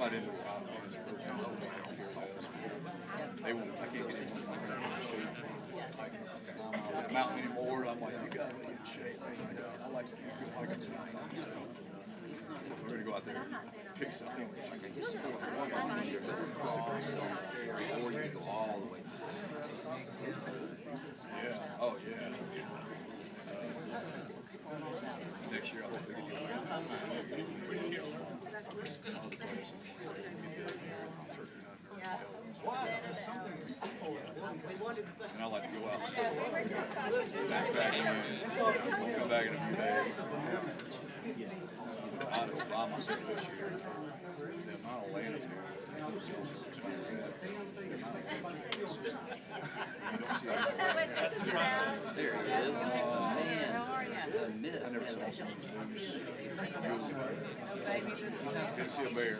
somebody didn't know how to use it. They won't, I can't get into the mountain anymore. I'm like, you gotta be in shape. I like to keep good like it's we're gonna go out there and pick something. Or you can go all the way. Yeah. Oh yeah. Next year I hope they can do it. And I like to go out and stuff. Back in, come back in a few days. I don't buy myself this year. The amount of land here. There he is. Man, a myth. I never saw something. Good to see a bear.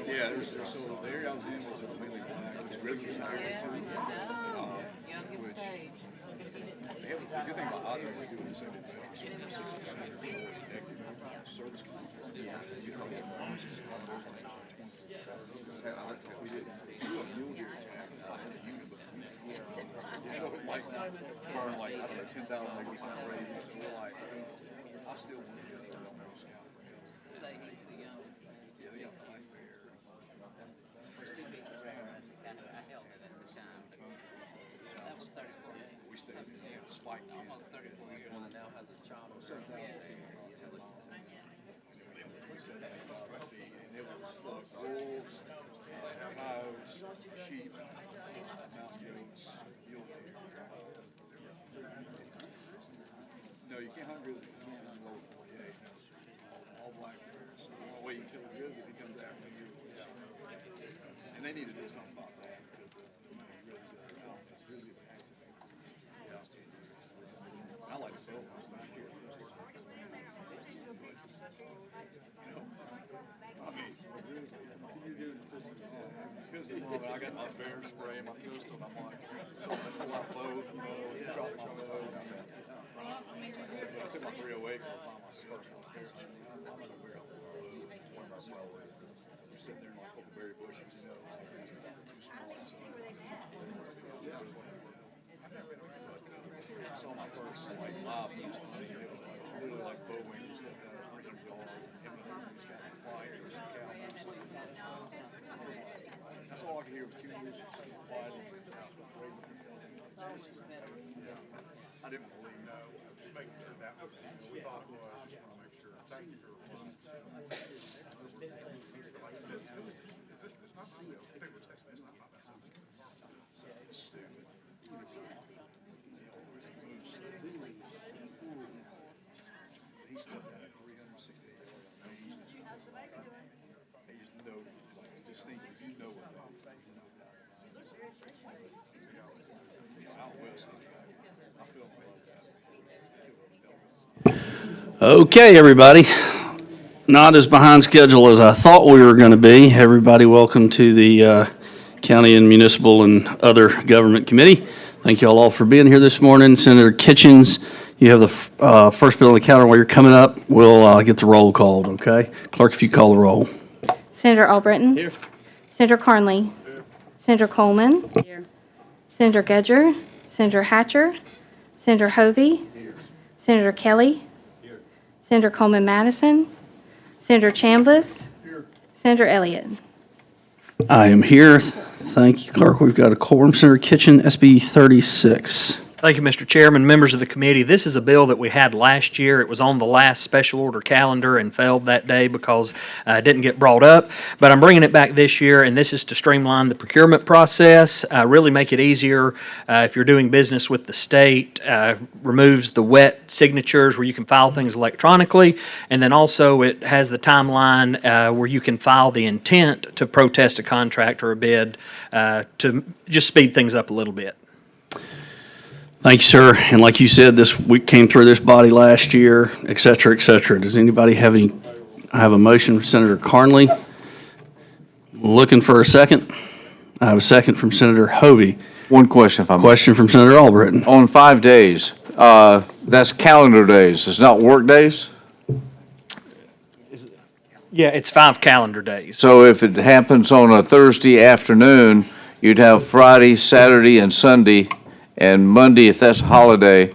Yeah, so the area I was in was mainly black. It was really which the good thing about Otter is doing the same thing. Service we didn't do a mule deer attack. So like burn like I don't know 10,000 acres not raised. So we're like, I still want to go to the Scout. Yeah, the young black bear. We stayed in Spike. Almost 34 years. One that now has a child. And it was bulls, cows, sheep, mountain goats, mule deer. No, you can't hunt grizzly. You can't hunt lower 48. All black bears. So the only way you kill a grizzly if he comes after you. And they need to do something about that because grizzly attacks it. I like to build one. I got my bear spray and my pistol, and I'm like, so I pull out both, drop my bow. I took my 308 and found my first bear. I'm not aware of I'm sitting there in my huckleberry bushes, too small. I saw my first like live beast, literally like bow wings, that's all I could hear was 2 years fighting. I didn't believe that. Just making sure that was what we thought it was. Just want to make sure. Thank you for responding. It's not something else. People text me. It's not that something. It's stupid. He still had 360. He just know, like, distinctly, you know what that is. Out west, I feel like that. Okay, everybody. Not as behind schedule as I thought we were going to be. Everybody, welcome to the County and Municipal and other government committee. Thank you all for being here this morning. Senator Kitchens, you have the first bill on the calendar. While you're coming up, we'll get the roll called, okay? Clerk, if you call the roll. Senator Albritton. Here. Senator Carnley. Here. Senator Coleman. Here. Senator Gedger. Senator Hatcher. Senator Hovey. Here. Senator Kelley. Here. Senator Coleman Madison. Senator Chambliss. Here. Senator Elliott. I am here. Thank you, Clerk. We've got a quorum. Senator Kitchen, SB 36. Thank you, Mr. Chairman, members of the committee. This is a bill that we had last year. It was on the last special order calendar and failed that day because it didn't get brought up. But I'm bringing it back this year, and this is to streamline the procurement process, really make it easier if you're doing business with the state, removes the wet signatures where you can file things electronically, and then also it has the timeline where you can file the intent to protest a contract or a bid to just speed things up a little bit. Thank you, sir. And like you said, we came through this body last year, et cetera, et cetera. Does anybody have I have a motion from Senator Carnley. Looking for a second. I have a second from Senator Hovey. One question, if I may. Question from Senator Albritton. On 5 days, that's calendar days. It's not work days? Yeah, it's 5 calendar days. So if it happens on a Thursday afternoon, you'd have Friday, Saturday, and Sunday, and Monday if that's a holiday.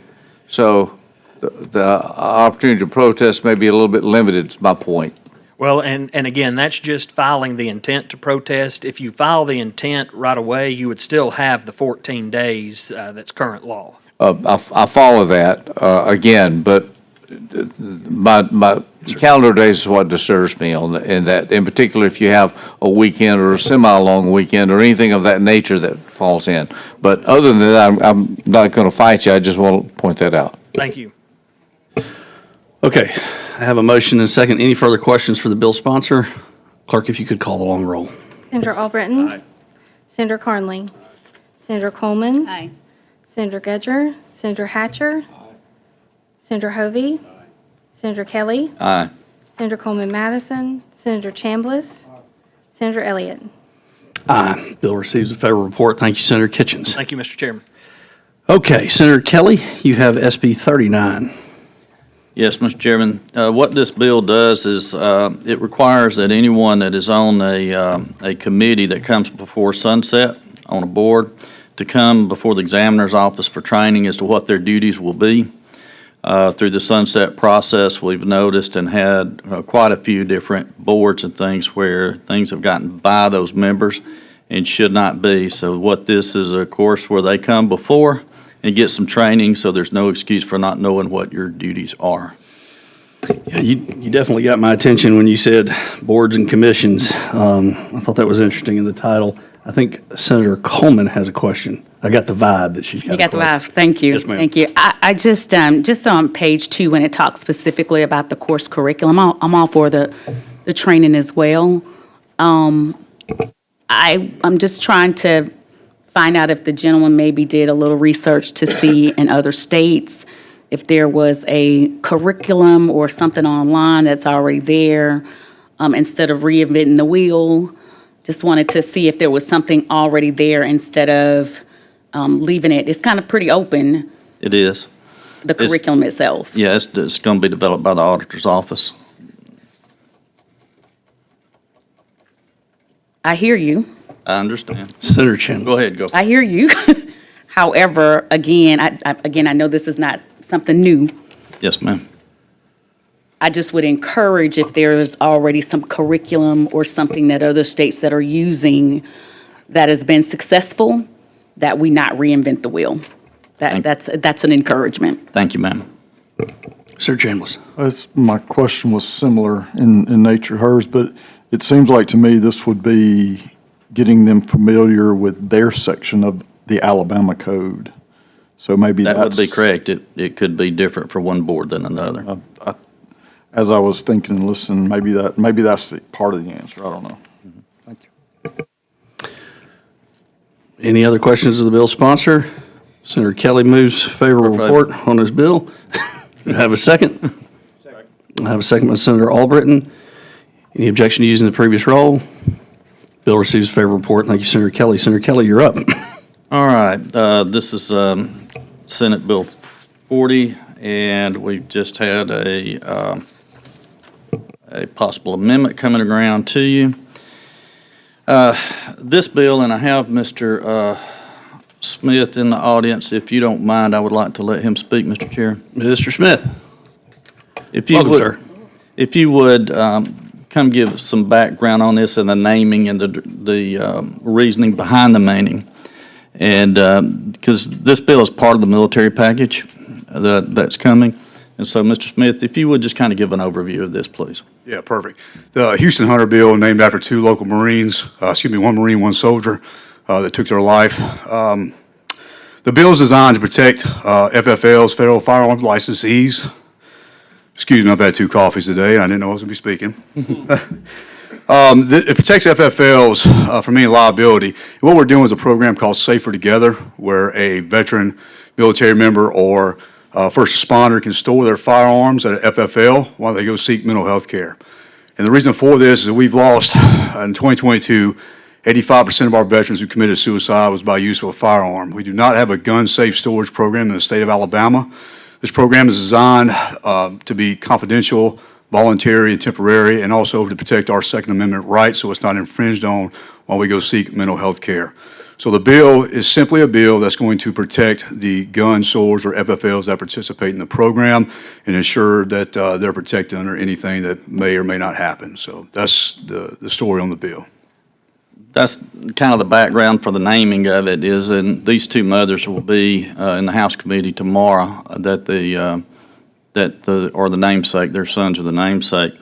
So the opportunity to protest may be a little bit limited, is my point. Well, and again, that's just filing the intent to protest. If you file the intent right away, you would still have the 14 days that's current law. I follow that, again, but my calendar days is what disturbs me in that. In particular, if you have a weekend or a semi-long weekend or anything of that nature that falls in. But other than that, I'm not going to fight you. I just want to point that out. Thank you. Okay, I have a motion and a second. Any further questions for the bill sponsor? Clerk, if you could call the long roll. Senator Albritton? Aye. Senator Carnley? Senator Coleman? Aye. Senator Gedger? Senator Hatcher? Senator Hovey? Senator Kelley? Aye. Senator Coleman Madison? Senator Chambliss? Senator Elliott? Aye. Bill receives a federal report. Thank you, Senator Kitchens. Thank you, Mr. Chairman. Okay, Senator Kelley, you have SB 39. Yes, Mr. Chairman. What this bill does is it requires that anyone that is on a committee that comes before sunset on a board to come before the examiner's office for training as to what their duties will be. Through the sunset process, we've noticed and had quite a few different boards and things where things have gotten by those members and should not be. So what this is, a course where they come before and get some training, so there's no excuse for not knowing what your duties are. Yeah, you definitely got my attention when you said boards and commissions. I thought that was interesting in the title. I think Senator Coleman has a question. I got the vibe that she's got You got the question. vibe. Thank you. Yes, ma'am. Thank you. I just on page 2, when it talks specifically about the course curriculum, I'm all for the training as well. I'm just trying to find out if the gentleman maybe did a little research to see in other states if there was a curriculum or something online that's already there, instead of reinventing the wheel. Just wanted to see if there was something already there instead of leaving it. It's kind of pretty open, It is. the curriculum itself. Yeah, it's going to be developed by the auditor's office. I hear you. I understand. Senator Chen. Go ahead, go. I hear you. However, again, I know this is not something new. Yes, ma'am. I just would encourage if there is already some curriculum or something that other states that are using that has been successful, that we not reinvent the wheel. That's an encouragement. Thank you, ma'am. Sir Chambliss. My question was similar in nature, hers, but it seems like to me this would be getting them familiar with their section of the Alabama code. So maybe That would be that's, correct. It could be different for one board than another. as I was thinking and listening, maybe that's the part of the answer. I don't know. Thank you. Any other questions of the bill sponsor? Senator Kelley moves favorable report on his bill. I have a second. I have a second by Senator Albritton. Any objection to using the previous roll? Bill receives favorable report. Thank you, Senator Kelley. Senator Kelley, you're up. All right, this is Senate Bill 40, and we've just had a possible amendment coming around to you. This bill, and I have Mr. Smith in the audience. If you don't mind, I would like to let him speak, Mr. Chair. Mr. Smith. If you Welcome, would, sir. If you would come give some background on this and the naming and the reasoning behind the naming. And because this bill is part of the military package that's coming. And so, Mr. Smith, if you would just kind of give an overview of this, please. Yeah, perfect. The Houston Hunter Bill, named after two local Marines, one Marine, one soldier, that took their life. The bill is designed to protect FFLs, federal firearms licensees. Excuse me, I've had 2 coffees today, and I didn't know I was going to be speaking. It protects FFLs from any liability. What we're doing is a program called Safer Together, where a veteran military member or first responder can store their firearms at an FFL while they go seek mental health care. And the reason for this is that we've lost, in 2022, 85% of our veterans who committed suicide was by use of a firearm. We do not have a gun-safe storage program in the state of Alabama. This program is designed to be confidential, voluntary, and temporary, and also to protect our Second Amendment rights so it's not infringed on while we go seek mental health care. So the bill is simply a bill that's going to protect the gun swords or FFLs that participate in the program and ensure that they're protected under anything that may or may not happen. So that's the story on the bill. That's kind of the background for the naming of it is, and these two mothers will be in the House committee tomorrow that the namesake, their sons are the namesake.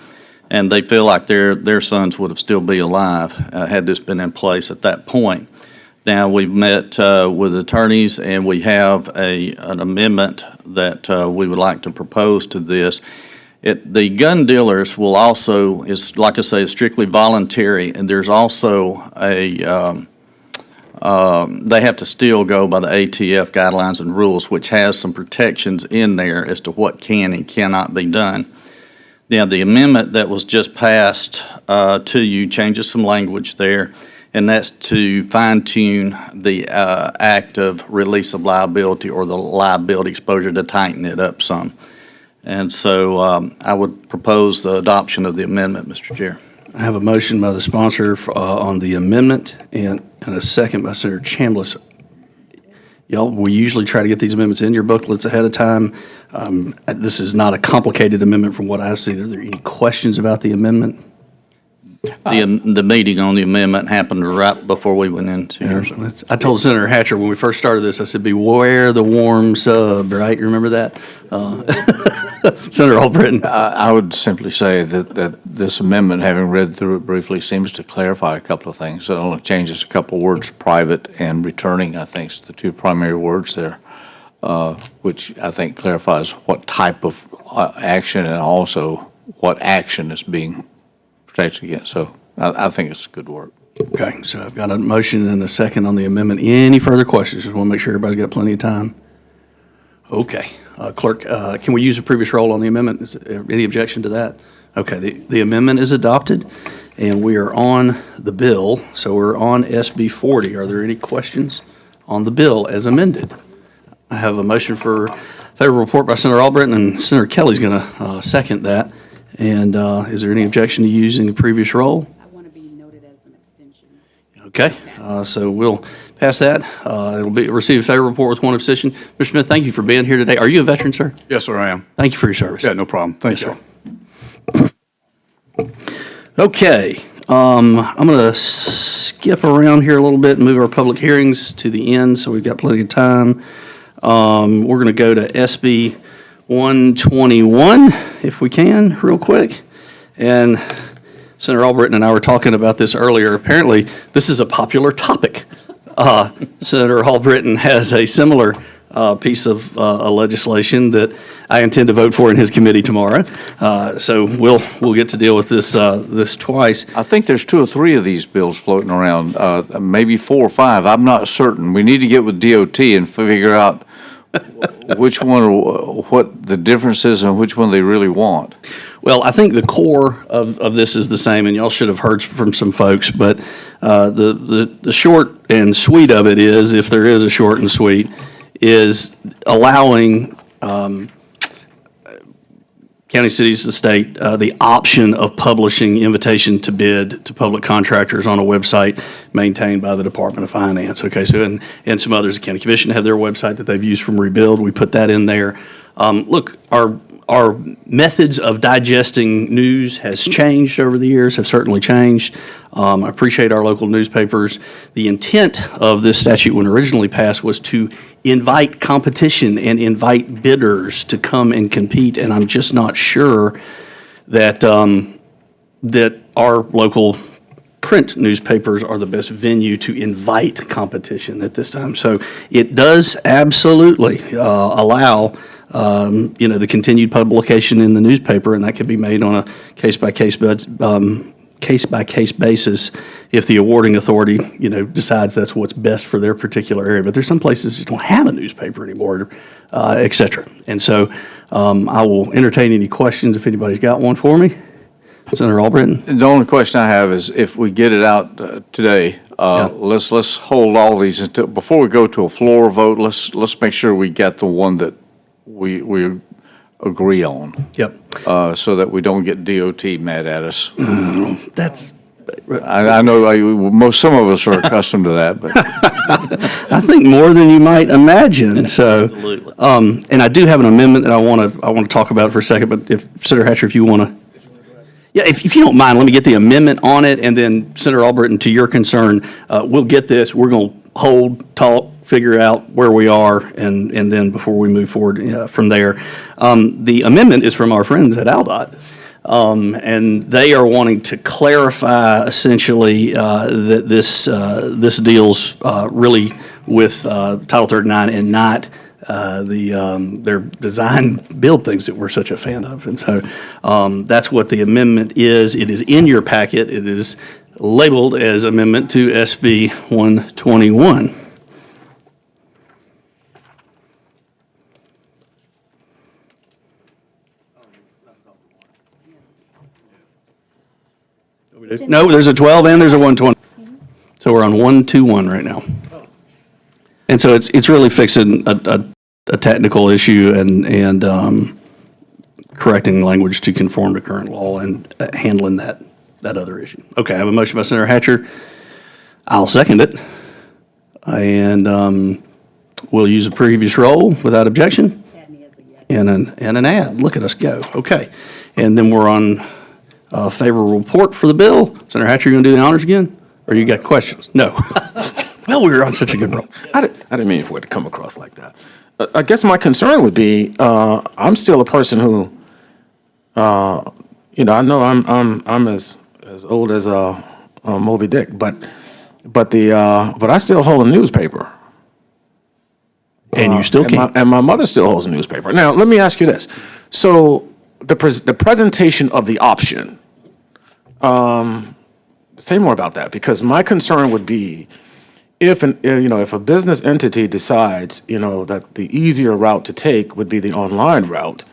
And they feel like their sons would have still be alive had this been in place at that point. Now, we've met with attorneys, and we have an amendment that we would like to propose to this. The gun dealers will also, is like I say, strictly voluntary, and there's also they have to still go by the ATF guidelines and rules, which has some protections in there as to what can and cannot be done. Now, the amendment that was just passed to you changes some language there, and that's to fine-tune the act of release of liability or the liability exposure to tighten it up some. And so I would propose the adoption of the amendment, Mr. Chair. I have a motion by the sponsor on the amendment and a second by Senator Chambliss. Y'all, we usually try to get these amendments in your booklets ahead of time. This is not a complicated amendment from what I've seen. Are there any questions about the amendment? The meeting on the amendment happened right before we went into here. I told Senator Hatcher when we first started this, I said, beware the warm sub, right? You remember that? Senator Albritton. I would simply say that this amendment, having read through it briefly, seems to clarify a couple of things. It only changes a couple of words, private and returning, I think, is the two primary words there, which I think clarifies what type of action and also what action is being protected against. So I think it's good work. Okay, so I've got a motion and a second on the amendment. Any further questions? Just want to make sure everybody's got plenty of time. Okay. Clerk, can we use a previous roll on the amendment? Is there any objection to that? Okay, the amendment is adopted, and we are on the bill. So we're on SB 40. Are there any questions on the bill as amended? I have a motion for favorable report by Senator Albritton, and Senator Kelley's going to second that. And is there any objection to using the previous roll? I want to be noted as an abstention. Okay, so we'll pass that. It'll be receive a favorable report with one abstention. Mr. Smith, thank you for being here today. Are you a veteran, sir? Yes, sir, I am. Thank you for your service. Yeah, no problem. Thanks, Yes, sir. Okay, I'm going to skip around here a little bit and move our public hearings to the end, so we've got plenty of time. We're going to go to SB 121, if we can, real quick. And Senator Albritton and I were talking about this earlier. Apparently, this is a popular topic. Senator Albritton has a similar piece of legislation that I intend to vote for in his committee tomorrow. So we'll get to deal with this twice. I think there's 2 or 3 of these bills floating around, maybe 4 or 5. I'm not certain. We need to get with DOT and figure out which one or what the difference is and which one they really want. Well, I think the core of this is the same, and y'all should have heard from some folks, but the short and sweet of it is, if there is a short and sweet, is allowing county, cities, the state, the option of publishing invitation to bid to public contractors on a website maintained by the Department of Finance. Okay, so and some others, the county commission have their website that they've used from Rebuild. We put that in there. Look, our methods of digesting news has changed over the years, have certainly changed. I appreciate our local newspapers. The intent of this statute when originally passed was to invite competition and invite bidders to come and compete, and I'm just not sure that that our local print newspapers are the best venue to invite competition at this time. So it does absolutely allow the continued publication in the newspaper, and that could be made on a case-by-case basis if the awarding authority, decides that's what's best for their particular area. But there's some places that don't have a newspaper anymore, et cetera. And so I will entertain any questions if anybody's got one for me. Senator Albritton? The only question I have is if we get it out today, let's hold all these until, before we go to a floor vote, let's make sure we get the one that we agree on. Yep. So that we don't get DOT mad at us. That's, I know some of us are accustomed to that, but. I think more than you might imagine, so. Absolutely. And I do have an amendment that I want to talk about for a second, but if, Senator Hatcher, if you want to. Yeah, if you don't mind, let me get the amendment on it, and then Senator Albritton, to your concern, we'll get this, we're going to hold, talk, figure out where we are, and then before we move forward from there. The amendment is from our friends at ALDOT. And they are wanting to clarify essentially that this deals really with Title 39 and not their design build things that we're such a fan of. And so that's what the amendment is. It is in your packet. It is labeled as amendment to SB 121. No, there's a 12 and there's a 120. So we're on 121 right now. And so it's really fixing a technical issue and correcting language to conform to current law and handling that other issue. Okay, I have a motion by Senator Hatcher. I'll second it. And we'll use a previous roll without objection. And an add. Look at us go. Okay. And then we're on favorable report for the bill. Senator Hatcher, you going to do the honors again? Or you got questions? No. Well, we were on such a good roll. I didn't mean for it to come across like that. I guess my concern would be, I'm still a person who, I know I'm as old as Moby Dick, but I still hold a newspaper. And you still can't. And my mother still holds a newspaper. Now, let me ask you this. So the presentation of the option, say more about that, because my concern would be if a business entity decides, that the easier route to take would be the online route,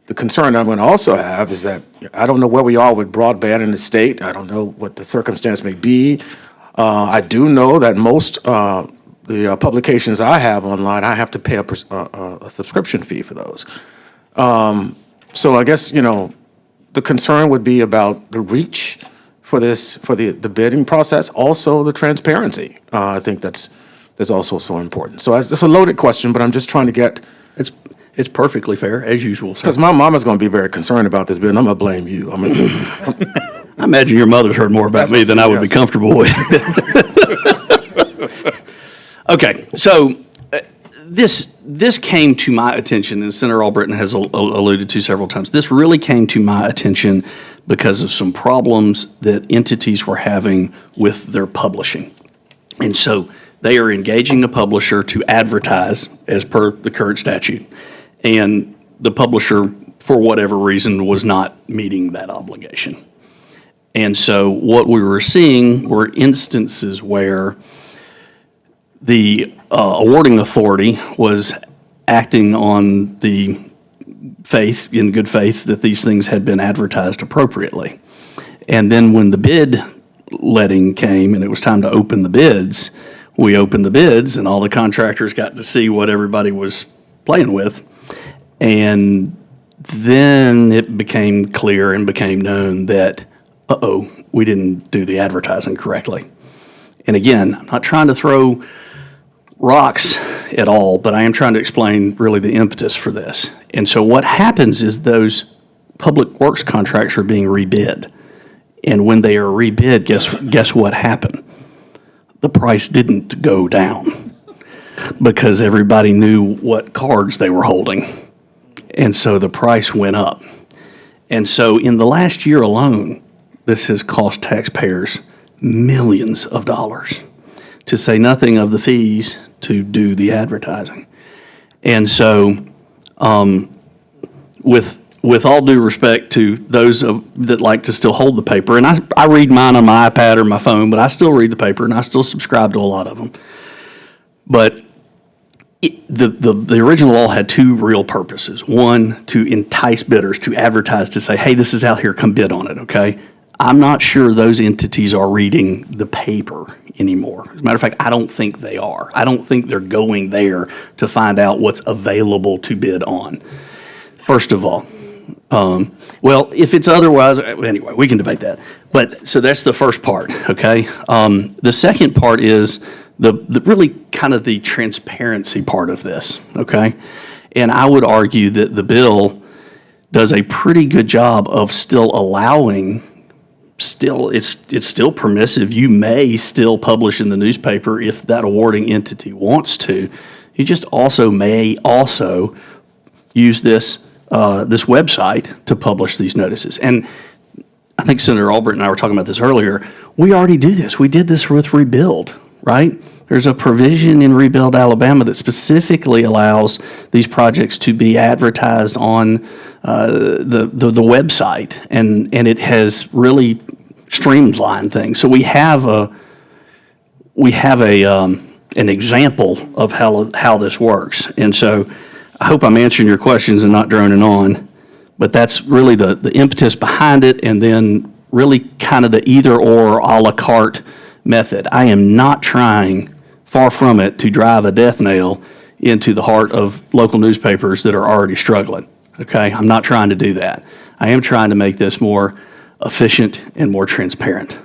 the concern I'm going to also have is that I don't know where we are with broadband in the state. I don't know what the circumstance may be. I do know that most the publications I have online, I have to pay a subscription fee for those. So I guess, the concern would be about the reach for the bidding process, also the transparency. I think that's also so important. So it's a loaded question, but I'm just trying to get. It's perfectly fair, as usual. Because my mama's going to be very concerned about this bill, and I'm going to blame you. I imagine your mother's heard more about me than I would be comfortable with. Okay, so this came to my attention, and Senator Albritton has alluded to several times. This really came to my attention because of some problems that entities were having with their publishing. And so they are engaging a publisher to advertise as per the current statute. And the publisher, for whatever reason, was not meeting that obligation. And so what we were seeing were instances where the awarding authority was acting on the faith, in good faith, that these things had been advertised appropriately. And then when the bid letting came and it was time to open the bids, we opened the bids and all the contractors got to see what everybody was playing with. And then it became clear and became known that, we didn't do the advertising correctly. And again, I'm not trying to throw rocks at all, but I am trying to explain really the impetus for this. And so what happens is those public works contracts are being rebid. And when they are rebid, guess what happened? The price didn't go down because everybody knew what cards they were holding. And so the price went up. And so in the last year alone, this has cost taxpayers millions of dollars, to say nothing of the fees to do the advertising. And so with all due respect to those that like to still hold the paper, and I read mine on my iPad or my phone, but I still read the paper and I still subscribe to a lot of them. But The original law had two real purposes. One, to entice bidders, to advertise, to say, hey, this is out here, come bid on it, okay? I'm not sure those entities are reading the paper anymore. As a matter of fact, I don't think they are. I don't think they're going there to find out what's available to bid on, first of all. Well, if it's otherwise, anyway, we can debate that. But, so that's the first part, okay? The second part is the really kind of the transparency part of this, okay? And I would argue that the bill does a pretty good job of still allowing, it's still permissive. You may still publish in the newspaper if that awarding entity wants to. You just also may also use this website to publish these notices. And I think Senator Albrecht and I were talking about this earlier. We already do this. We did this with Rebuild, right? There's a provision in Rebuild Alabama that specifically allows these projects to be advertised on the website, and it has really streamlined things. So we have an example of how this works. And so I hope I'm answering your questions and not droning on, but that's really the impetus behind it, and then really kind of the either or a la carte method. I am not trying, far from it, to drive a death nail into the heart of local newspapers that are already struggling, okay? I'm not trying to do that. I am trying to make this more efficient and more transparent.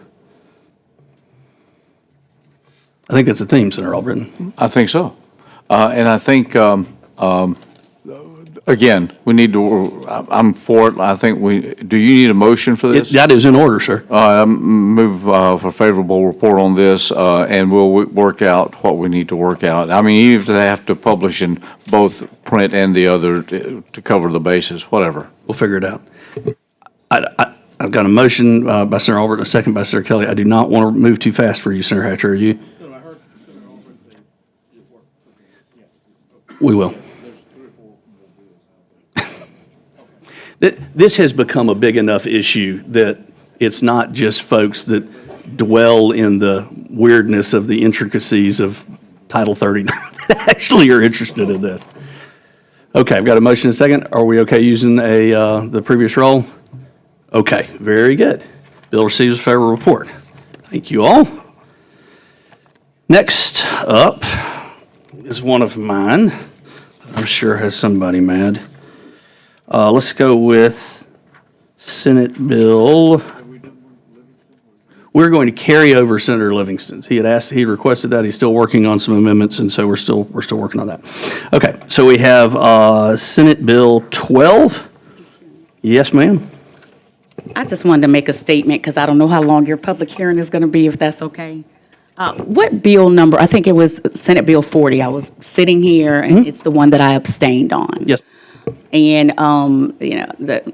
I think that's a theme, Senator Albrecht. I think so. And I think, again, we need to, I'm for it. I think do you need a motion for this? That is in order, sir. Move for favorable report on this, and we'll work out what we need to work out. I mean, even if they have to publish in both print and the other to cover the bases, whatever. We'll figure it out. I've got a motion by Senator Albrecht, a second by Senator Kelley. I do not want to move too fast for you, Senator Hatcher. Are you? No, I heard Senator Albrecht say you'd work something. Yeah. We will. There's 3 or 4 more bills. This has become a big enough issue that it's not just folks that dwell in the weirdness of the intricacies of Title 39 that actually are interested in this. Okay, I've got a motion and a second. Are we okay using the previous roll? Okay, very good. Bill receives a favorable report. Thank you all. Next up is one of mine. I'm sure has somebody mad. Let's go with Senate Bill. We're going to carry over Senator Livingston's. He requested that. He's still working on some amendments, and so we're still working on that. Okay, so we have Senate Bill 12. Yes, ma'am. I just wanted to make a statement because I don't know how long your public hearing is going to be, if that's okay. What bill number? I think it was Senate Bill 40. I was sitting here, and it's the one that I abstained on. Yes. And,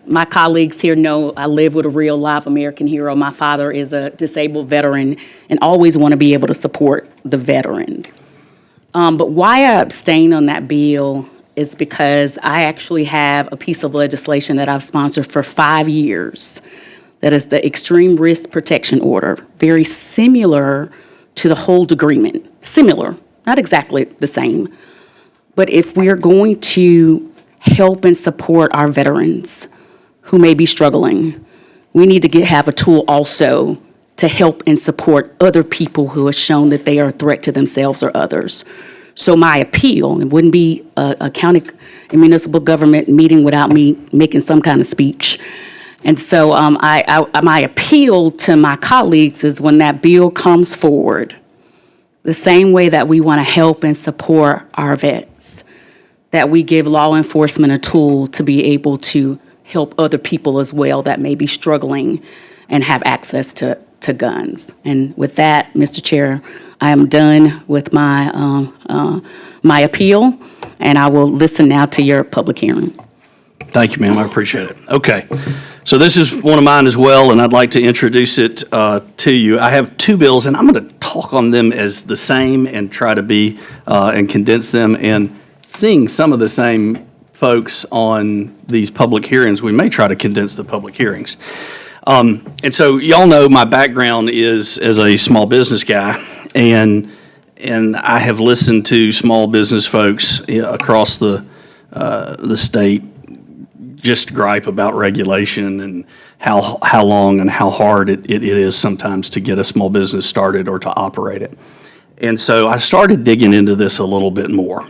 my colleagues here know I live with a real live American hero. My father is a disabled veteran and always want to be able to support the veterans. But why I abstain on that bill is because I actually have a piece of legislation that I've sponsored for 5 years. That is the Extreme Risk Protection Order, very similar to the Hold Agreement. Similar, not exactly the same. But if we are going to help and support our veterans who may be struggling, we need to have a tool also to help and support other people who have shown that they are a threat to themselves or others. So my appeal, it wouldn't be a county and municipal government meeting without me making some kind of speech. And so my appeal to my colleagues is when that bill comes forward, the same way that we want to help and support our vets, that we give law enforcement a tool to be able to help other people as well that may be struggling and have access to guns. And with that, Mr. Chair, I am done with my my appeal, and I will listen now to your public hearing. Thank you, ma'am. I appreciate it. Okay. So this is one of mine as well, and I'd like to introduce it to you. I have 2 bills, and I'm going to talk on them as the same and try to be and condense them. And seeing some of the same folks on these public hearings, we may try to condense the public hearings. And so y'all know my background is as a small business guy, and and I have listened to small business folks across the state just gripe about regulation and how long and how hard it is sometimes to get a small business started or to operate it. And so I started digging into this a little bit more.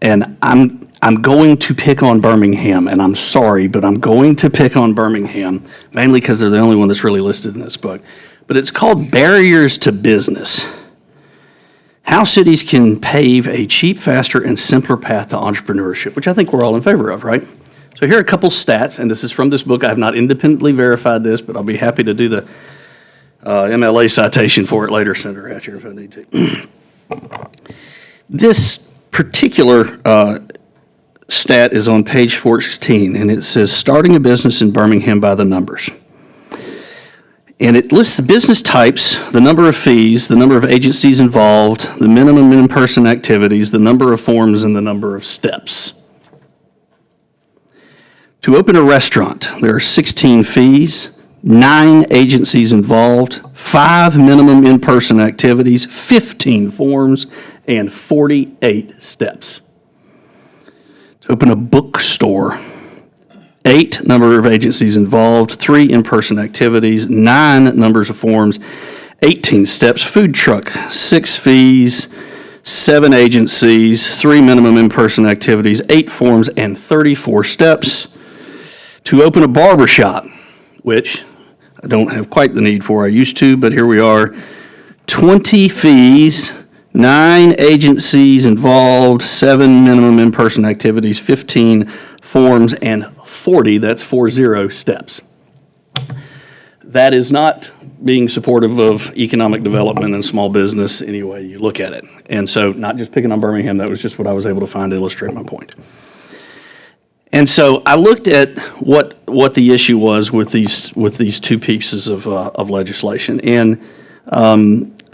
And I'm going to pick on Birmingham, and I'm sorry, but I'm going to pick on Birmingham, mainly because they're the only one that's really listed in this book. But it's called Barriers to Business: How Cities Can Pave a Cheap, Faster, and Simpler Path to Entrepreneurship, which I think we're all in favor of, right? So here are a couple stats, and this is from this book. I have not independently verified this, but I'll be happy to do the MLA citation for it later, Senator Hatcher, if I need to. This particular stat is on page 14, and it says, starting a business in Birmingham by the numbers. And it lists the business types, the number of fees, the number of agencies involved, the minimum in-person activities, the number of forms, and the number of steps. To open a restaurant, there are 16 fees, 9 agencies involved, 5 minimum in-person activities, 15 forms, and 48 steps. To open a bookstore, 8 number of agencies involved, 3 in-person activities, 9 numbers of forms, 18 steps. Food truck, 6 fees, 7 agencies, 3 minimum in-person activities, 8 forms, and 34 steps. To open a barber shop, which I don't have quite the need for, I used to, but here we are, 20 fees, 9 agencies involved, 7 minimum in-person activities, 15 forms, and 40, that's 40 steps. That is not being supportive of economic development and small business any way you look at it. And so, not just picking on Birmingham, that was just what I was able to find to illustrate my point. And so I looked at what the issue was with these 2 pieces of legislation. And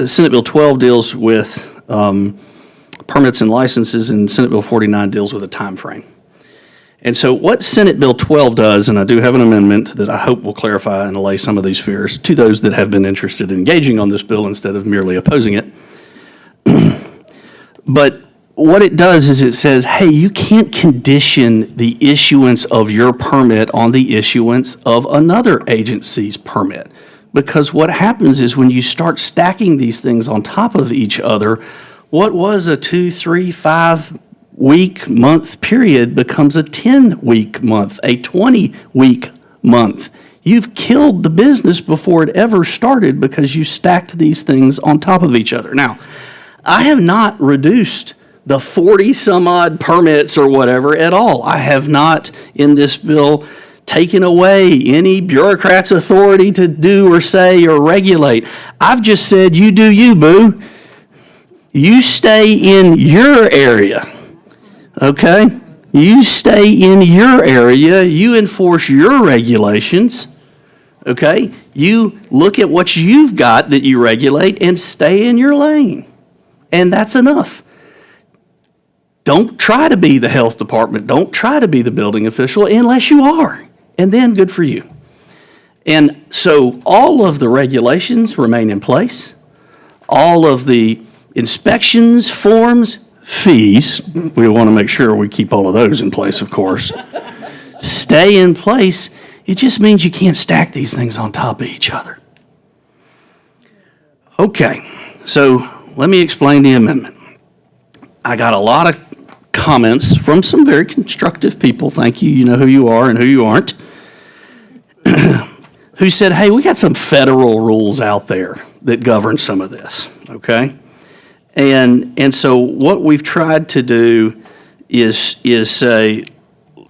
Senate Bill 12 deals with permits and licenses, and Senate Bill 49 deals with a time frame. And so what Senate Bill 12 does, and I do have an amendment that I hope will clarify and allay some of these fears to those that have been interested in engaging on this bill instead of merely opposing it. But what it does is it says, hey, you can't condition the issuance of your permit on the issuance of another agency's permit. Because what happens is when you start stacking these things on top of each other, what was a 2, 3, 5 week month period becomes a 10-week month, a 20-week month. You've killed the business before it ever started because you stacked these things on top of each other. Now, I have not reduced the 40 some odd permits or whatever at all. I have not in this bill taken away any bureaucrat's authority to do or say or regulate. I've just said, you do you, boo. You stay in your area, okay? You stay in your area, you enforce your regulations, okay? You look at what you've got that you regulate and stay in your lane. And that's enough. Don't try to be the health department. Don't try to be the building official unless you are. And then good for you. And so all of the regulations remain in place. All of the inspections, forms, fees, we want to make sure we keep all of those in place, of course, stay in place. It just means you can't stack these things on top of each other. Okay, so let me explain the amendment. I got a lot of comments from some very constructive people, thank you, you know who you are and who you aren't, who said, hey, we got some federal rules out there that govern some of this, okay? And so what we've tried to do is say,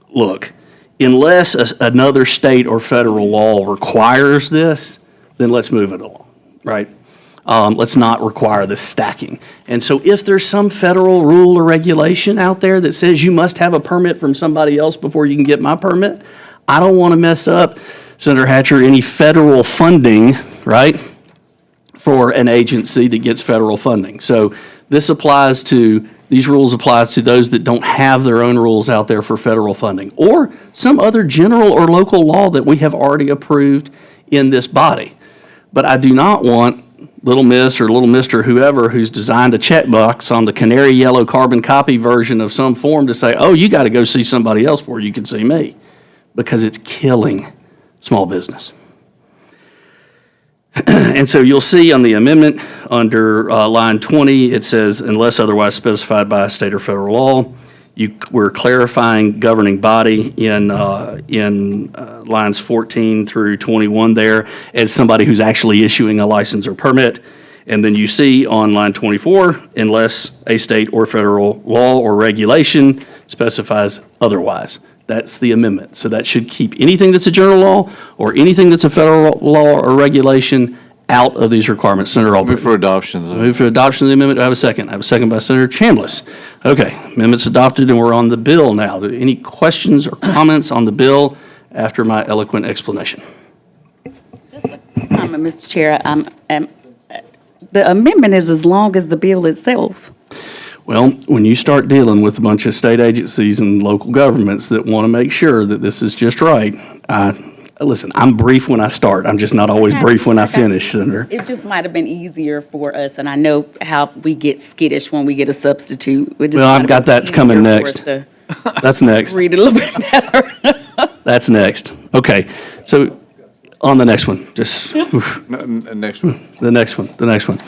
look, unless another state or federal law requires this, then let's move it along, right? Let's not require this stacking. And so if there's some federal rule or regulation out there that says you must have a permit from somebody else before you can get my permit, I don't want to mess up, Senator Hatcher, any federal funding, right, for an agency that gets federal funding. So these rules applies to those that don't have their own rules out there for federal funding, or some other general or local law that we have already approved in this body. But I do not want little miss or little mister, whoever, who's designed a checkbox on the canary yellow carbon copy version of some form to say, oh, you got to go see somebody else before you can see me, because it's killing small business. And so you'll see on the amendment under line 20, it says, unless otherwise specified by state or federal law. We're clarifying governing body in lines 14 through 21 there as somebody who's actually issuing a license or permit. And then you see on line 24, unless a state or federal law or regulation specifies otherwise. That's the amendment. So that should keep anything that's a general law or anything that's a federal law or regulation out of these requirements. Senator Albright. Move for adoption. Move for adoption of the amendment. Do I have a second? I have a second by Senator Chambliss. Okay, amendment's adopted and we're on the bill now. Any questions or comments on the bill after my eloquent explanation? Mr. Chair, the amendment is as long as the bill itself. Well, when you start dealing with a bunch of state agencies and local governments that want to make sure that this is just right, listen, I'm brief when I start. I'm just not always brief when I finish, Senator. It just might have been easier for us, and I know how we get skittish when we get a substitute. Well, I've got that's coming next. That's next. Read it a little bit better. That's next. Okay, so on the next one, just Next one. the next one.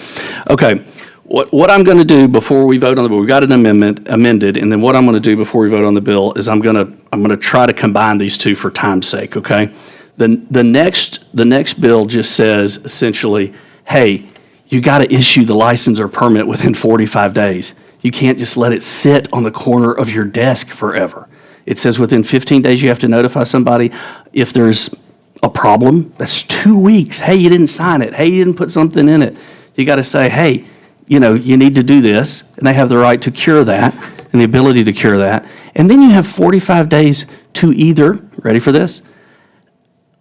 Okay. What I'm going to do before we vote on the bill, we've got an amended, and then what I'm going to do before we vote on the bill is I'm going to try to combine these two for time's sake, okay? The next bill just says essentially, hey, you got to issue the license or permit within 45 days. You can't just let it sit on the corner of your desk forever. It says within 15 days you have to notify somebody if there's a problem. That's 2 weeks. Hey, you didn't sign it. Hey, you didn't put something in it. You got to say, hey, you need to do this, and they have the right to cure that and the ability to cure that. And then you have 45 days to either, ready for this,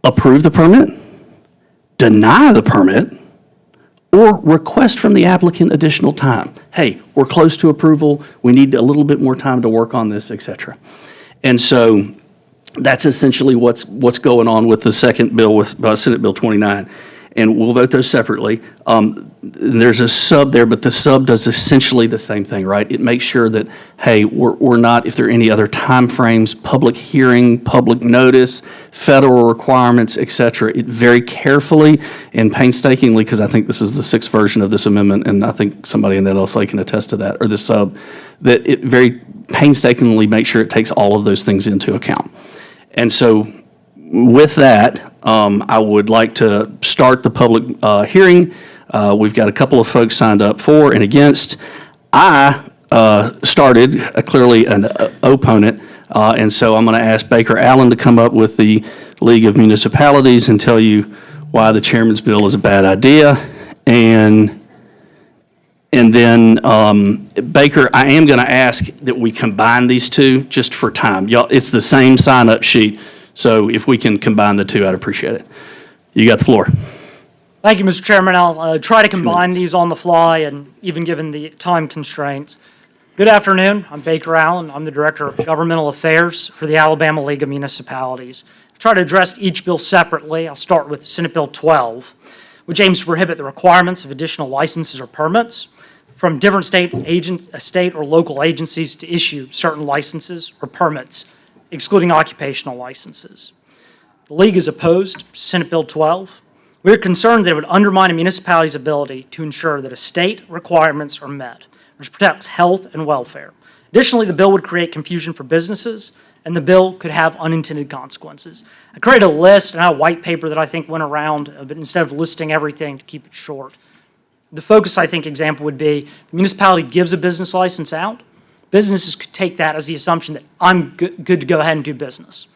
approve the permit, deny the permit, or request from the applicant additional time. Hey, we're close to approval, we need a little bit more time to work on this, et cetera. And so that's essentially what's going on with the second bill, with Senate Bill 29. And we'll vote those separately. There's a sub there, but the sub does essentially the same thing, right? It makes sure that, hey, we're not, if there are any other timeframes, public hearing, public notice, federal requirements, et cetera, it very carefully and painstakingly, because I think this is the sixth version of this amendment, and I think somebody in the LSA can attest to that, or the sub, that it very painstakingly makes sure it takes all of those things into account. And so with that, I would like to start the public hearing. We've got a couple of folks signed up for and against. I started, clearly an opponent, and so I'm going to ask Baker Allen to come up with the League of Municipalities and tell you why the chairman's bill is a bad idea. And then, Baker, I am going to ask that we combine these two just for time. Y'all, it's the same sign-up sheet. So if we can combine the two, I'd appreciate it. You got the floor. Thank you, Mr. Chairman. I'll try to combine these on the fly, and even given the time constraints. Good afternoon. I'm Baker Allen. I'm the Director of Governmental Affairs for the Alabama League of Municipalities. I'll try to address each bill separately. I'll start with Senate Bill 12, which aims to prohibit the requirements of additional licenses or permits from different state or local agencies to issue certain licenses or permits, excluding occupational licenses. The League is opposed to Senate Bill 12. We are concerned that it would undermine a municipality's ability to ensure that state requirements are met, which protects health and welfare. Additionally, the bill would create confusion for businesses, and the bill could have unintended consequences. I created a list and a white paper that I think went around, but instead of listing everything to keep it short. The focus, I think, example would be the municipality gives a business license out. Businesses could take that as the assumption that I'm good to go ahead and do business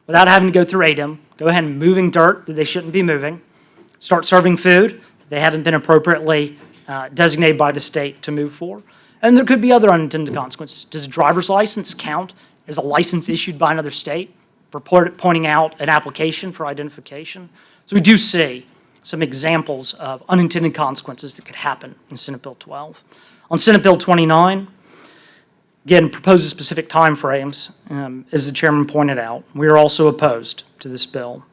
without having to go through ADEM, go ahead and moving dirt that they shouldn't be moving, start serving food that they haven't been appropriately designated by the state to move for. And there could be other unintended consequences. Does a driver's license count as a license issued by another state for pointing out an application for identification? So we do see some examples of unintended consequences that could happen in Senate Bill 12. On Senate Bill 29, again, proposes specific timeframes, as the chairman pointed out. We are also opposed to this bill.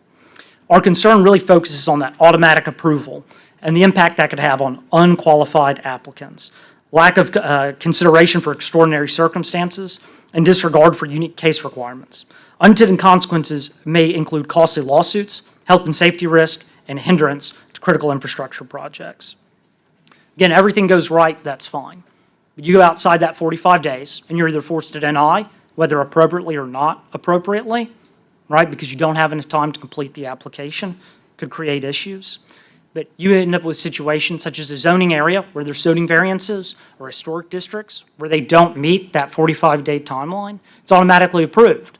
Our concern really focuses on that automatic approval and the impact that could have on unqualified applicants, lack of consideration for extraordinary circumstances, and disregard for unique case requirements. Unintended consequences may include costly lawsuits, health and safety risk, and hindrance to critical infrastructure projects. Again, everything goes right, that's fine. But you go outside that 45 days, and you're either forced to deny, whether appropriately or not appropriately, right, because you don't have enough time to complete the application, could create issues. But you end up with situations such as a zoning area where there's zoning variances or historic districts where they don't meet that 45-day timeline. It's automatically approved.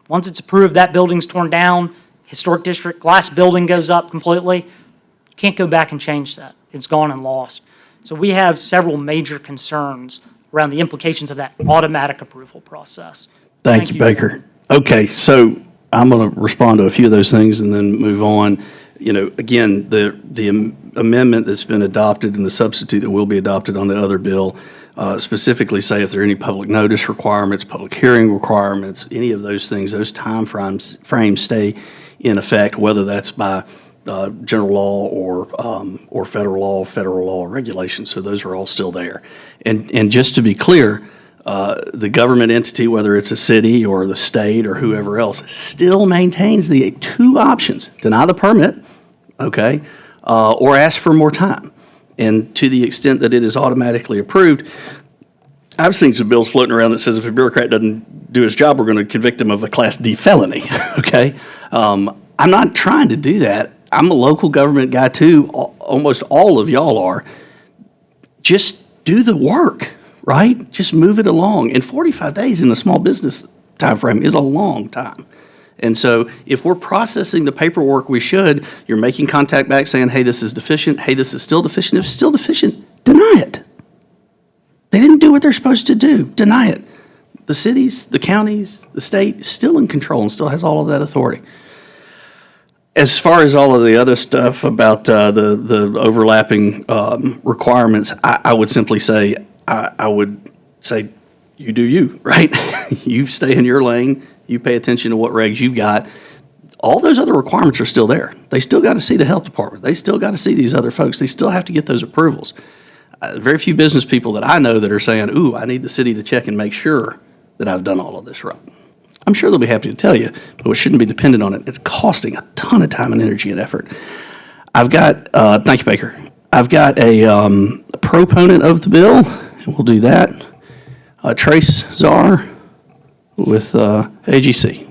Once it's approved, that building's torn down, historic district, glass building goes up completely. You can't go back and change that. It's gone and lost. So we have several major concerns around the implications of that automatic approval process. Thank you, Baker. Okay, so I'm going to respond to a few of those things and then move on. You know, again, the amendment that's been adopted and the substitute that will be adopted on the other bill specifically say if there are any public notice requirements, public hearing requirements, any of those things, those time frames stay in effect, whether that's by general law or federal law regulations. So those are all still there. And just to be clear, the government entity, whether it's a city or the state or whoever else, still maintains the two options: deny the permit, okay, or ask for more time. And to the extent that it is automatically approved, I've seen some bills floating around that says if a bureaucrat doesn't do his job, we're going to convict him of a Class D felony, okay? I'm not trying to do that. I'm a local government guy too. Almost all of y'all are. Just do the work, right? Just move it along. And 45 days in a small business time frame is a long time. And so if we're processing the paperwork we should, you're making contact back saying, hey, this is deficient, hey, this is still deficient. If it's still deficient, deny it. They didn't do what they're supposed to do. Deny it. The cities, the counties, the state is still in control and still has all of that authority. As far as all of the other stuff about the overlapping requirements, I would simply say, I would say, you do you, right? You stay in your lane. You pay attention to what regs you've got. All those other requirements are still there. They still got to see the health department. They still got to see these other folks. They still have to get those approvals. Very few business people that I know that are saying, ooh, I need the city to check and make sure that I've done all of this right. I'm sure they'll be happy to tell you, but it shouldn't be dependent on it. It's costing a ton of time and energy and effort. I've got, thank you, Baker. I've got a proponent of the bill, and we'll do that. Trace Czar with AGC.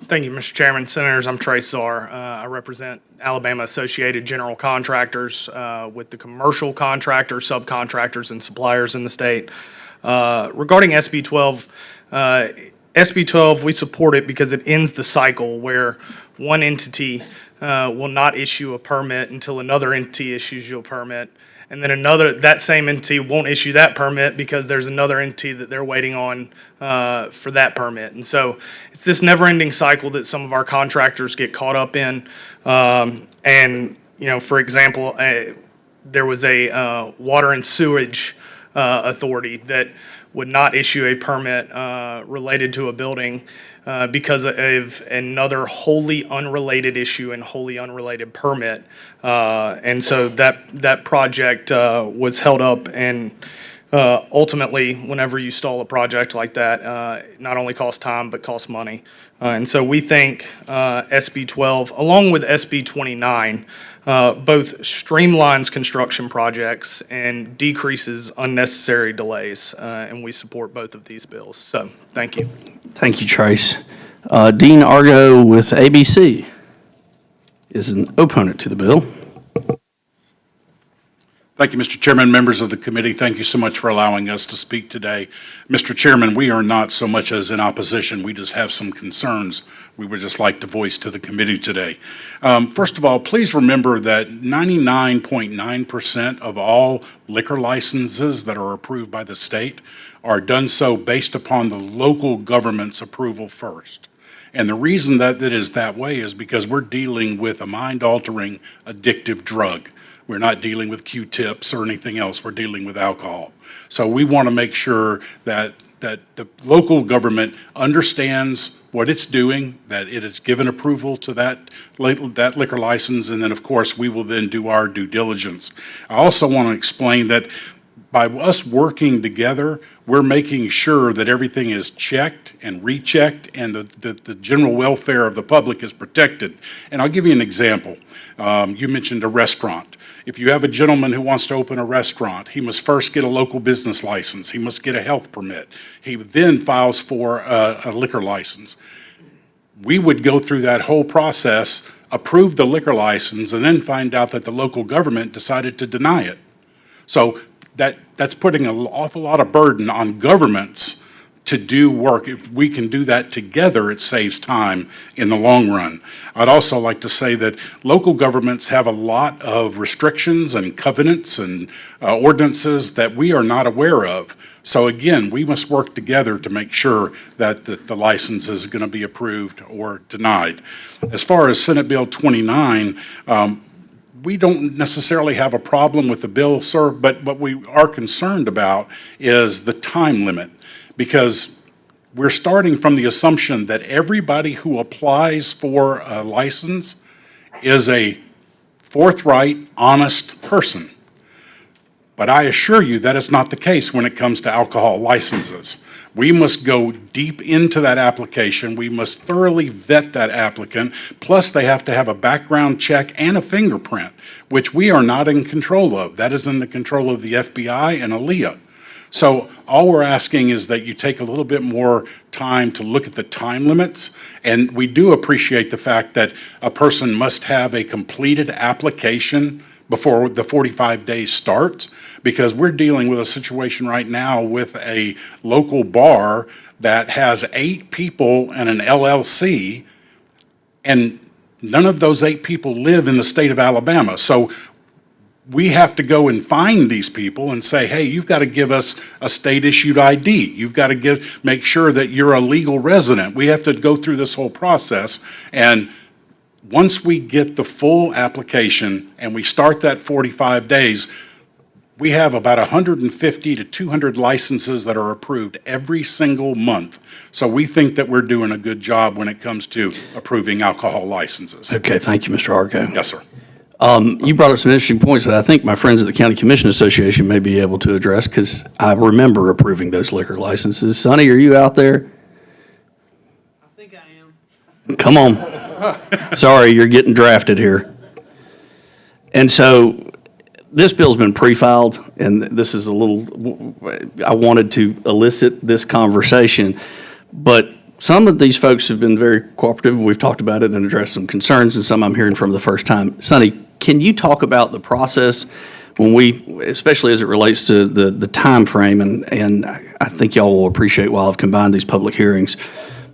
Thank you, Mr. Chairman. Senators, I'm Trace Czar. I represent Alabama Associated General Contractors with the commercial contractors, subcontractors, and suppliers in the state. Regarding SB 12, SB 12, we support it because it ends the cycle where one entity will not issue a permit until another entity issues you a permit. And then that same entity won't issue that permit because there's another entity that they're waiting on for that permit. And so it's this never-ending cycle that some of our contractors get caught up in. And, you know, for example, there was a water and sewage authority that would not issue a permit related to a building because of another wholly unrelated issue and wholly unrelated permit. And so that project was held up, and ultimately, whenever you stall a project like that, it not only costs time, but costs money. And so we think SB 12, along with SB 29, both streamlines construction projects and decreases unnecessary delays, and we support both of these bills. So, thank you. Thank you, Trace. Dean Argo with ABC is an opponent to the bill. Thank you, Mr. Chairman, members of the committee. Thank you so much for allowing us to speak today. Mr. Chairman, we are not so much as in opposition. We just have some concerns we would just like to voice to the committee today. First of all, please remember that 99.9% of all liquor licenses that are approved by the state are done so based upon the local government's approval first. And the reason that it is that way is because we're dealing with a mind-altering addictive drug. We're not dealing with Q-tips or anything else. We're dealing with alcohol. So we want to make sure that the local government understands what it's doing, that it has given approval to that liquor license, and then, of course, we will then do our due diligence. I also want to explain that by us working together, we're making sure that everything is checked and rechecked and the general welfare of the public is protected. And I'll give you an example. You mentioned a restaurant. If you have a gentleman who wants to open a restaurant, he must first get a local business license. He must get a health permit. He then files for a liquor license. We would go through that whole process, approve the liquor license, and then find out that the local government decided to deny it. So that's putting an awful lot of burden on governments to do work. If we can do that together, it saves time in the long run. I'd also like to say that local governments have a lot of restrictions and covenants and ordinances that we are not aware of. So again, we must work together to make sure that the license is going to be approved or denied. As far as Senate Bill 29, we don't necessarily have a problem with the bill, sir, but what we are concerned about is the time limit, because we're starting from the assumption that everybody who applies for a license is a forthright, honest person. But I assure you that is not the case when it comes to alcohol licenses. We must go deep into that application. We must thoroughly vet that applicant. Plus, they have to have a background check and a fingerprint, which we are not in control of. That is in the control of the FBI and Elliott. So all we're asking is that you take a little bit more time to look at the time limits. And we do appreciate the fact that a person must have a completed application before the 45 days starts, because we're dealing with a situation right now with a local bar that has 8 people and an LLC, and none of those 8 people live in the state of Alabama. So we have to go and find these people and say, hey, you've got to give us a state-issued ID. You've got to make sure that you're a legal resident. We have to go through this whole process, and once we get the full application and we start that 45 days, we have about 150 to 200 licenses that are approved every single month. So we think that we're doing a good job when it comes to approving alcohol licenses. Okay, thank you, Mr. Argo. Yes, sir. You brought up some interesting points that I think my friends at the County Commission Association may be able to address, because I remember approving those liquor licenses. Sonny, are you out there? I think I am. Come on. Sorry, you're getting drafted here. And so this bill's been pre-filed, and this is a little, I wanted to elicit this conversation, but some of these folks have been very cooperative. We've talked about it and addressed some concerns, and some I'm hearing from the first time. Sonny, can you talk about the process when especially as it relates to the time frame, and I think y'all will appreciate why I've combined these public hearings,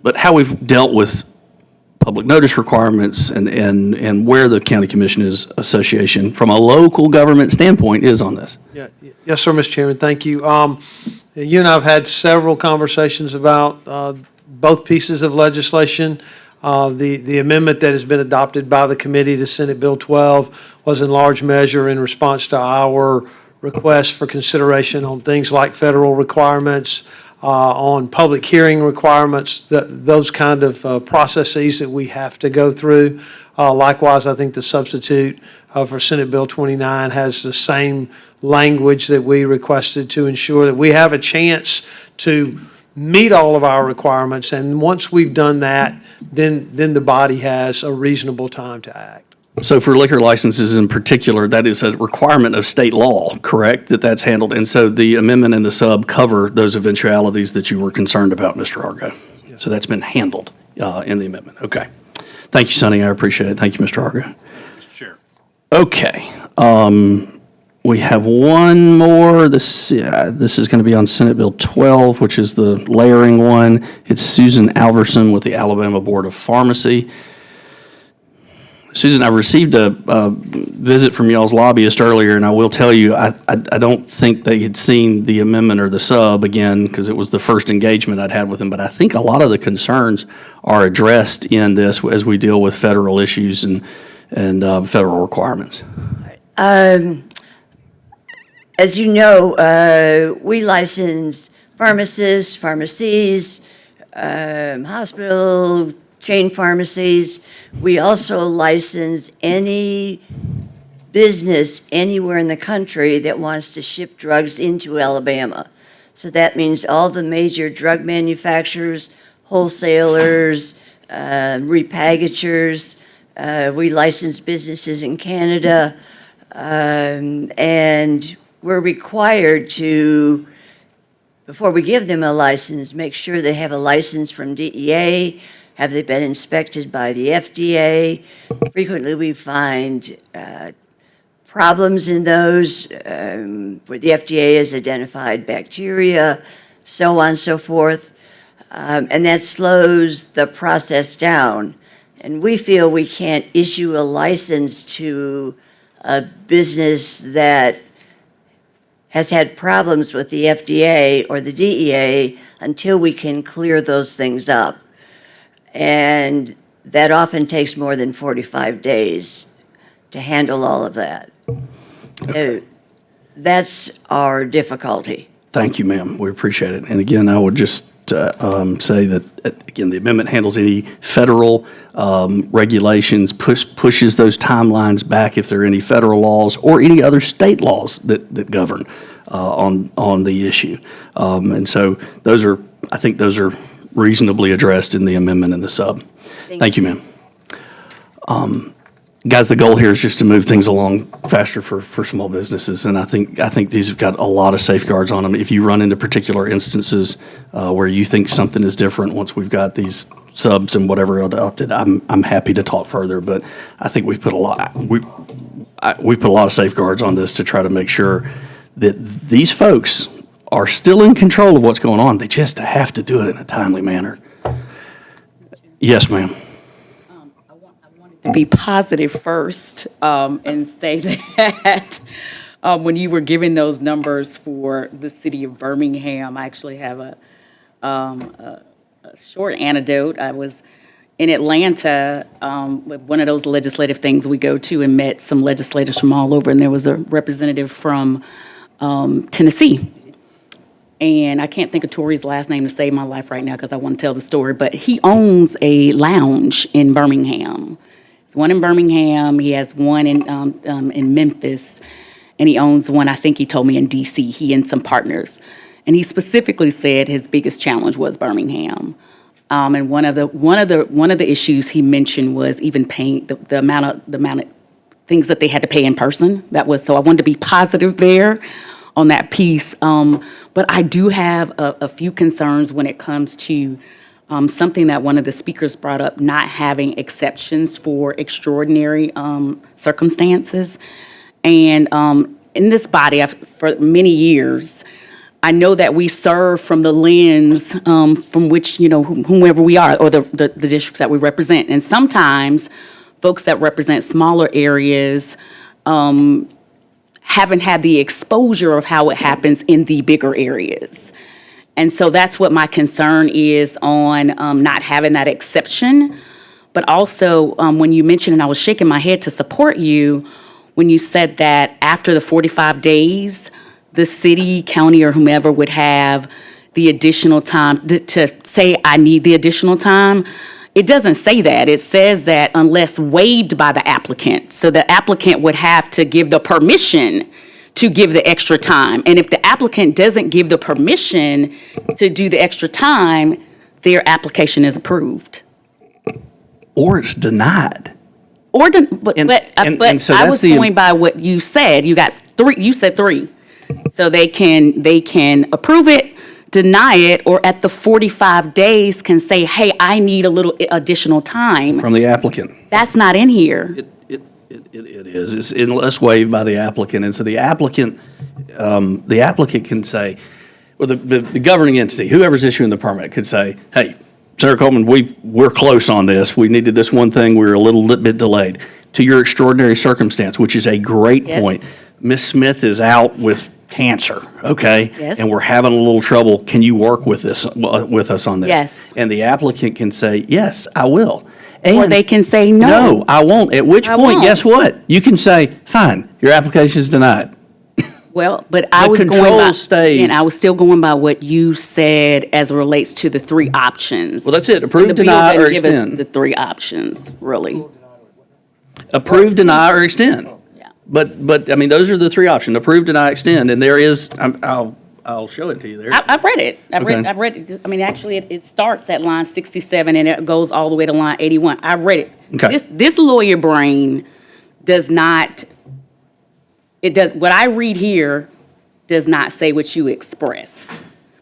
but how we've dealt with public notice requirements and where the County Commissioners Association, from a local government standpoint, is on this. Yeah, yes, sir, Mr. Chairman, thank you. You and I have had several conversations about both pieces of legislation. The amendment that has been adopted by the committee to Senate Bill 12 was in large measure in response to our request for consideration on things like federal requirements, on public hearing requirements, those kind of processes that we have to go through. Likewise, I think the substitute for Senate Bill 29 has the same language that we requested to ensure that we have a chance to meet all of our requirements. And once we've done that, then the body has a reasonable time to act. So for liquor licenses in particular, that is a requirement of state law, correct, that's handled? And so the amendment and the sub cover those eventualities that you were concerned about, Mr. Argo. So that's been handled in the amendment. Okay. Thank you, Sonny. I appreciate it. Thank you, Mr. Argo. Mr. Chair. Okay. We have one more. This is going to be on Senate Bill 12, which is the layering one. It's Susan Alverson with the Alabama Board of Pharmacy. Susan, I received a visit from y'all's lobbyist earlier, and I will tell you, I don't think they had seen the amendment or the sub again, because it was the first engagement I'd had with them, but I think a lot of the concerns are addressed in this as we deal with federal issues and federal requirements. As you know, we license pharmacists, pharmacies, hospital, chain pharmacies. We also license any business anywhere in the country that wants to ship drugs into Alabama. So that means all the major drug manufacturers, wholesalers, repackagers. We license businesses in Canada, and we're required to, before we give them a license, make sure they have a license from DEA. Have they been inspected by the FDA? Frequently, we find problems in those where the FDA has identified bacteria, so on and so forth. And that slows the process down. And we feel we can't issue a license to a business that has had problems with the FDA or the DEA until we can clear those things up. And that often takes more than 45 days to handle all of that. So that's our difficulty. Thank you, ma'am. We appreciate it. And again, I would just say that, again, the amendment handles any federal regulations, pushes those timelines back if there are any federal laws or any other state laws that govern on the issue. And so I think those are reasonably addressed in the amendment and the sub. Thank you, ma'am. Guys, the goal here is just to move things along faster for small businesses, and I think these have got a lot of safeguards on them. If you run into particular instances where you think something is different once we've got these subs and whatever adopted, I'm happy to talk further. But I think we've put a lot of safeguards on this to try to make sure that these folks are still in control of what's going on. They just have to do it in a timely manner. Yes, ma'am. To be positive first and say that when you were giving those numbers for the city of Birmingham, I actually have a short anecdote. I was in Atlanta with one of those legislative things we go to and met some legislators from all over, and there was a representative from Tennessee. And I can't think of Tory's last name to save my life right now because I want to tell the story, but he owns a lounge in Birmingham. There's one in Birmingham, he has one in Memphis, and he owns one, I think he told me, in DC, he and some partners. And he specifically said his biggest challenge was Birmingham. And one of the issues he mentioned was even paying the amount of things that they had to pay in person. So I wanted to be positive there on that piece. But I do have a few concerns when it comes to something that one of the speakers brought up, not having exceptions for extraordinary circumstances. And in this body, for many years, I know that we serve from the lens from which, whomever we are, or the districts that we represent. And sometimes folks that represent smaller areas haven't had the exposure of how it happens in the bigger areas. And so that's what my concern is on not having that exception. But also, when you mentioned, and I was shaking my head to support you, when you said that after the 45 days, the city, county, or whomever would have the additional time to say, I need the additional time. It doesn't say that. It says that unless waived by the applicant. So the applicant would have to give the permission to give the extra time. And if the applicant doesn't give the permission to do the extra time, their application is approved. Or it's denied. But so I was going by what you said. You got three. You said three. So they can approve it, deny it, or at the 45 days can say, hey, I need a little additional time. From the applicant. That's not in here. It is. It's unless waived by the applicant. And so the applicant can say, or the governing entity, whoever's issuing the permit could say, hey, Senator Coleman, we're close on this. We needed this one thing. We were a little bit delayed. To your extraordinary circumstance, which is a great point. Ms. Smith is out with cancer, okay? Yes. And we're having a little trouble. Can you work with us on this? Yes. And the applicant can say, yes, I will. Or they can say no. No, I won't. At which point, guess what? You can say, fine, your application is denied. Well, but I The was going control by, stays. and I was still going by what you said as it relates to the three options. Well, that's it. Approve, The bill deny, or doesn't give us extend. the three options, really. Approve, deny, or extend. Yeah. But, I mean, those are the three options, approve, deny, extend, and there is, I'll show it to you there. I've read it. Okay. I've read it. I mean, actually, it starts at line 67 and it goes all the way to line 81. I read it. Okay. This lawyer brain does not, what I read here does not say what you expressed.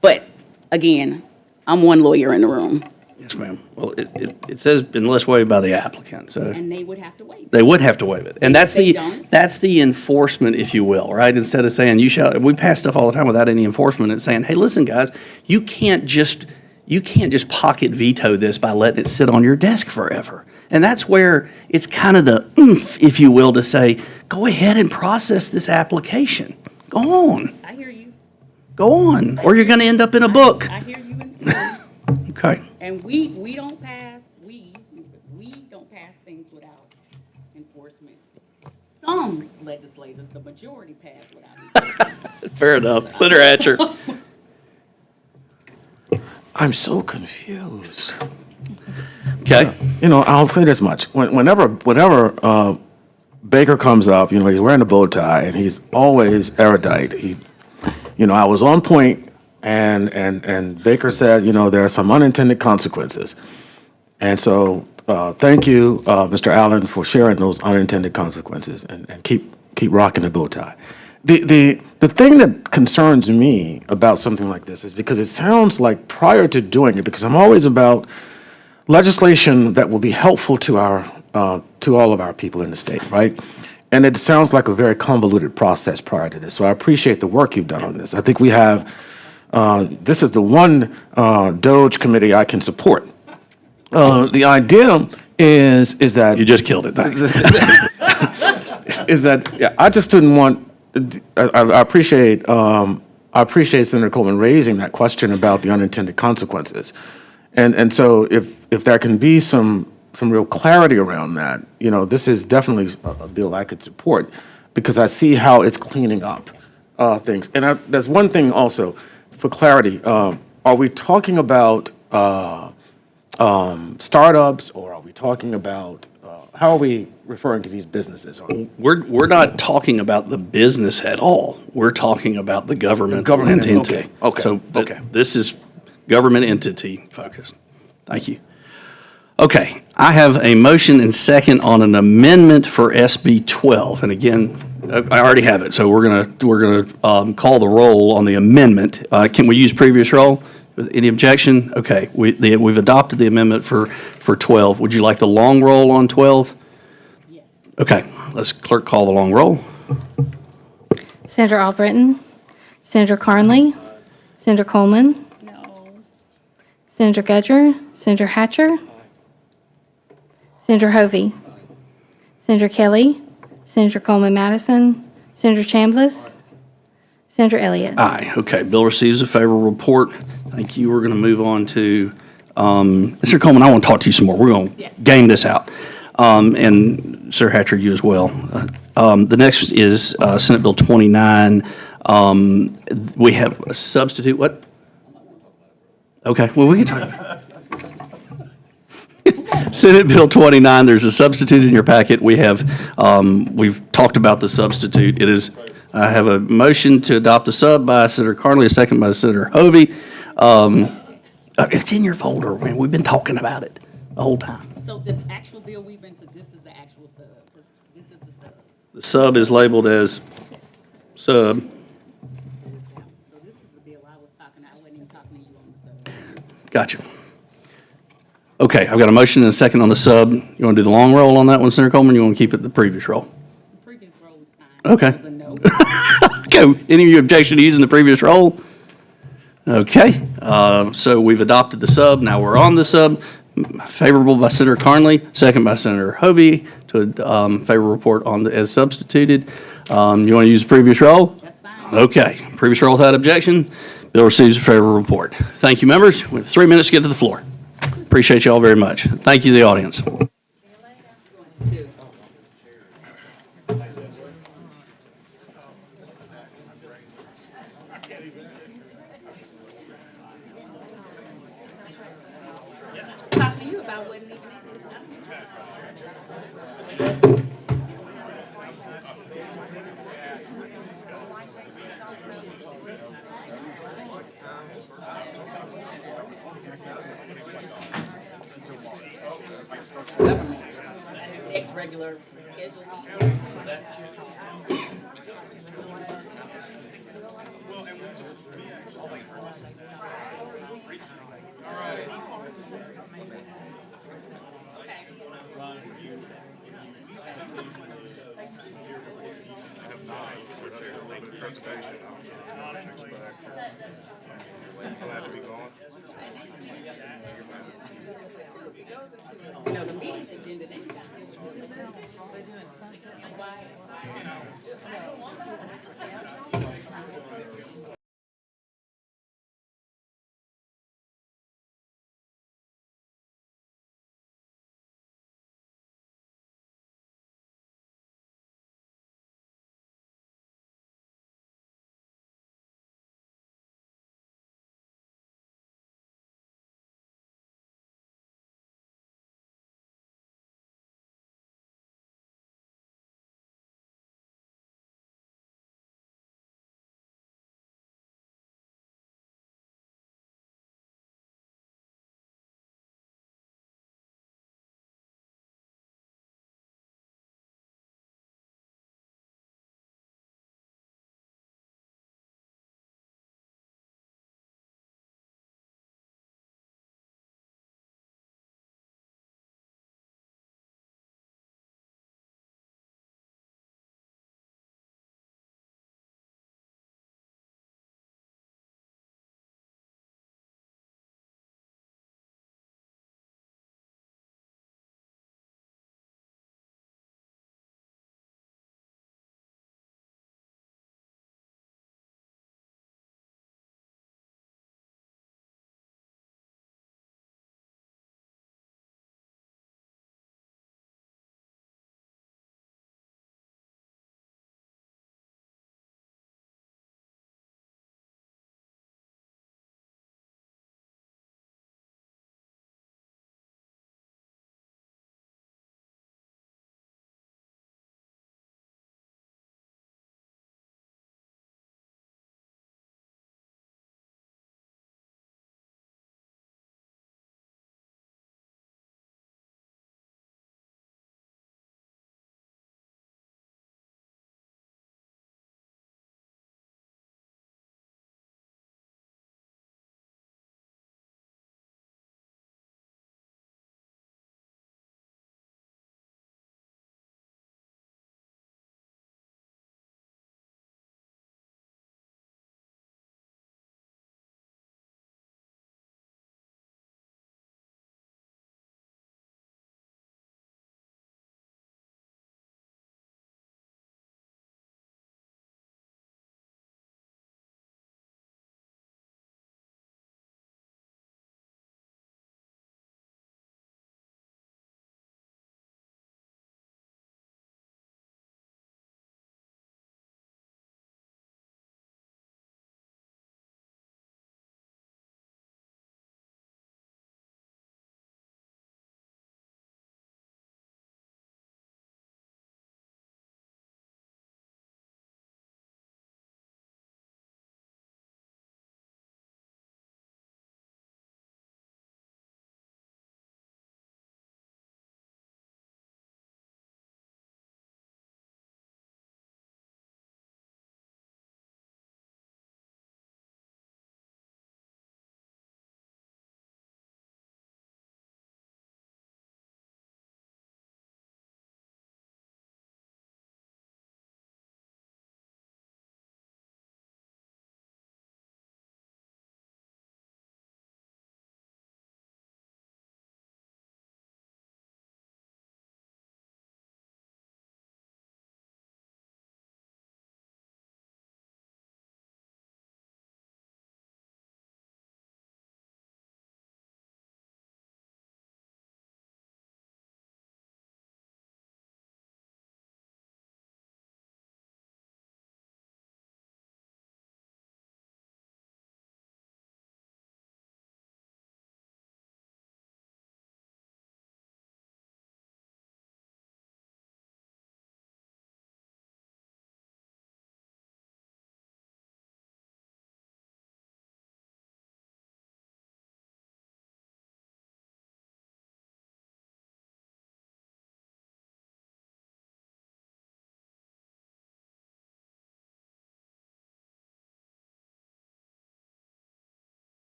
But again, I'm one lawyer in the room. Yes, ma'am. Well, it says unless waived by the applicant, so. And they would have to waive it. They would have to waive it. And that's They the, don't? that's the enforcement, if you will, right? Instead of saying, you shall, we pass stuff all the time without any enforcement. It's saying, hey, listen, guys, you can't just pocket veto this by letting it sit on your desk forever. And that's where it's kind of the oomph, if you will, to say, go ahead and process this application. Go on. I hear you. Go on, or you're going to end up in a book. I hear you. Okay. And we don't pass, we don't pass things without enforcement. Some legislators, the majority pass without enforcement. Fair enough. Senator Hatcher. I'm so confused. Okay. You know, I'll say this much. Whenever Baker comes up, you know, he's wearing a bow tie and he's always erudite. I was on point and Baker said, you know, there are some unintended consequences. And so, thank you, Mr. Allen, for sharing those unintended consequences and keep rocking the bow tie. The thing that concerns me about something like this is because it sounds like prior to doing it, because I'm always about legislation that will be helpful to to all of our people in the state, right? And it sounds like a very convoluted process prior to this. So I appreciate the work you've done on this. I think we have, this is the one DOJ committee I can support. The idea is that You just killed it, thanks. is that I just didn't want. I appreciate Senator Coleman raising that question about the unintended consequences, and so if there can be some real clarity around that, you know, this is definitely a bill I could support because I see how it's cleaning up things. And there's one thing also for clarity: are we talking about startups, or are we talking about how are we referring to these businesses? We're not talking about the business at all. We're talking about the government entity. Okay. So this is government entity focused. Thank you. Okay, I have a motion and second on an amendment for SB 12. And again, I already have it, so we're gonna call the roll on the amendment. Can we use previous roll? Any objection? Okay, we've adopted the amendment for 12. Would you like the long roll on 12? Yes. Okay, let's clerk call the long roll. Senator Albritton, Senator Carnley, Senator Coleman, No. Senator Gudger, Senator Hatcher, Senator Hovey, Senator Kelley, Senator Coleman Madison, Senator Chambliss, Senator Elliott. Aye, okay, bill receives a favorable report. Thank you. We're going to move on to, Mr. Coleman, I want to talk to you some more. We're going to game this out. And Sir Hatcher, you as well. The next is Senate Bill 29. We have a substitute, what? Okay, well, we can talk about it. Senate Bill 29, there's a substitute in your packet. We've talked about the substitute. I have a motion to adopt the sub by Senator Carnley, a second by Senator Hovey. It's in your folder, man. We've been talking about it the whole time. So the actual bill we've been to, this is the actual sub. This is the sub. The sub is labeled as sub. So this is the bill I was talking, I wasn't even talking to you on the sub. Gotcha. Okay, I've got a motion and a second on the sub. You want to do the long roll on that one, Senator Coleman? You want to keep it the previous roll? The previous roll is fine. Okay. It was a no. Okay, any of you objection to using the previous roll? Okay, so we've adopted the sub, now we're on the sub. Favorable by Senator Carnley, second by Senator Hovey to favorable report on as substituted. You want to use the previous roll? That's fine. Okay, previous roll without objection. Bill receives a favorable report. Thank you, members. We have 3 minutes to get to the floor. Appreciate you all very much. Thank you, the audience. Next regular Glad to be gone. No, the meeting agenda, they got this. They're doing sunset.